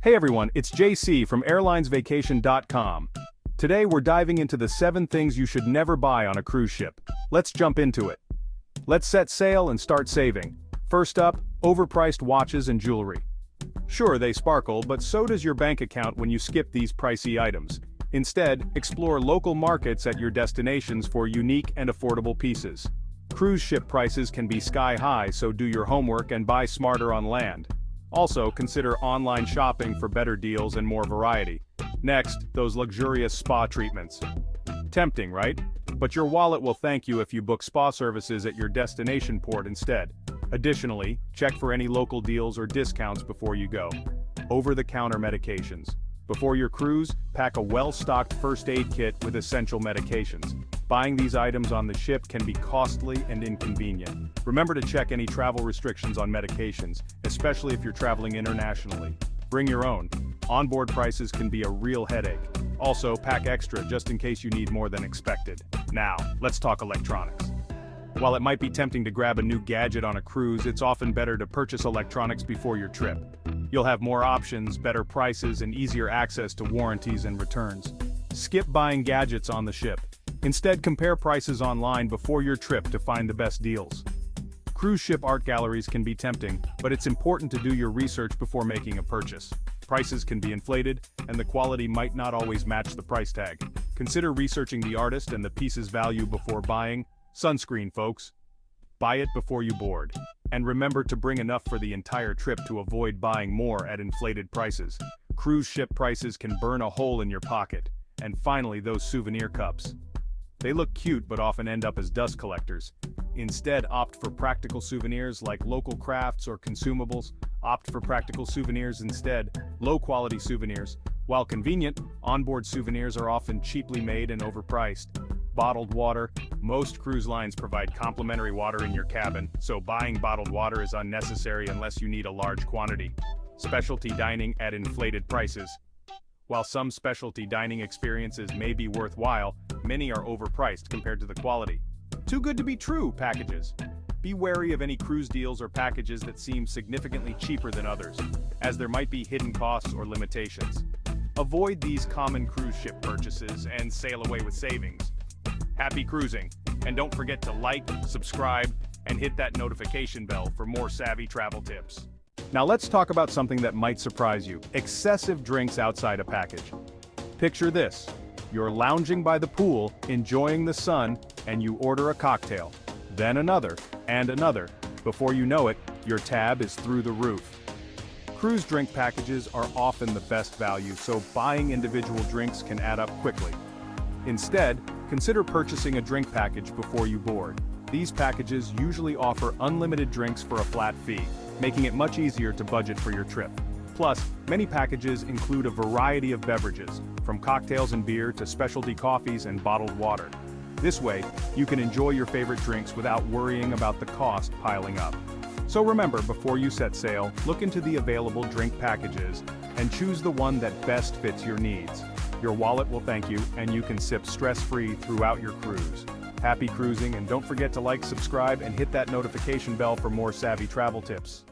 Hey everyone, it's JC from airlinesvacation.com. Today we're diving into the 7 things you should never buy on a cruise ship. Let's jump into it. Let's set sail and start saving. First up, overpriced watches and jewelry. Sure, they sparkle, but so does your bank account when you skip these pricey items. Instead, explore local markets at your destinations for unique and affordable pieces. Cruise ship prices can be sky high, so do your homework and buy smarter on land. Also, consider online shopping for better deals and more variety. Next, those luxurious spa treatments. Tempting, right? But your wallet will thank you if you book spa services at your destination port instead. Additionally, check for any local deals or discounts before you go. Over-the-counter medications. Before your cruise, pack a well-stocked first aid kit with essential medications. Buying these items on the ship can be costly and inconvenient. Remember to check any travel restrictions on medications, especially if you're traveling internationally. Bring your own. Onboard prices can be a real headache. Also, pack extra just in case you need more than expected. Now, let's talk electronics. While it might be tempting to grab a new gadget on a cruise, it's often better to purchase electronics before your trip. You'll have more options, better prices, and easier access to warranties and returns. Skip buying gadgets on the ship. Instead, compare prices online before your trip to find the best deals. Cruise ship art galleries can be tempting, but it's important to do your research before making a purchase. Prices can be inflated, and the quality might not always match the price tag. Consider researching the artist and the piece's value before buying. Sunscreen, folks. Buy it before you board. And remember to bring enough for the entire trip to avoid buying more at inflated prices. Cruise ship prices can burn a hole in your pocket. And finally, those souvenir cups. They look cute but often end up as dust collectors. Instead, opt for practical souvenirs like local crafts or consumables. Opt for practical souvenirs instead, low-quality souvenirs. While convenient, onboard souvenirs are often cheaply made and overpriced. Bottled water. Most cruise lines provide complimentary water in your cabin, so buying bottled water is unnecessary unless you need a large quantity. Specialty dining at inflated prices. While some specialty dining experiences may be worthwhile, many are overpriced compared to the quality. Too good to be true packages. Be wary of any cruise deals or packages that seem significantly cheaper than others, as there might be hidden costs or limitations. Avoid these common cruise ship purchases and sail away with savings. Happy cruising, and don't forget to like, subscribe, and hit that notification bell for more savvy travel tips. Now let's talk about something that might surprise you: excessive drinks outside a package. Picture this. You're lounging by the pool, enjoying the sun, and you order a cocktail. Then another, and another. Before you know it, your tab is through the roof. Cruise drink packages are often the best value, so buying individual drinks can add up quickly. Instead, consider purchasing a drink package before you board. These packages usually offer unlimited drinks for a flat fee, making it much easier to budget for your trip. Plus, many packages include a variety of beverages, from cocktails and beer to specialty coffees and bottled water. This way, you can enjoy your favorite drinks without worrying about the cost piling up. So remember, before you set sail, look into the available drink packages and choose the one that best fits your needs. Your wallet will thank you, and you can sip stress-free throughout your cruise. Happy cruising, and don't forget to like, subscribe, and hit that notification bell for more savvy travel tips.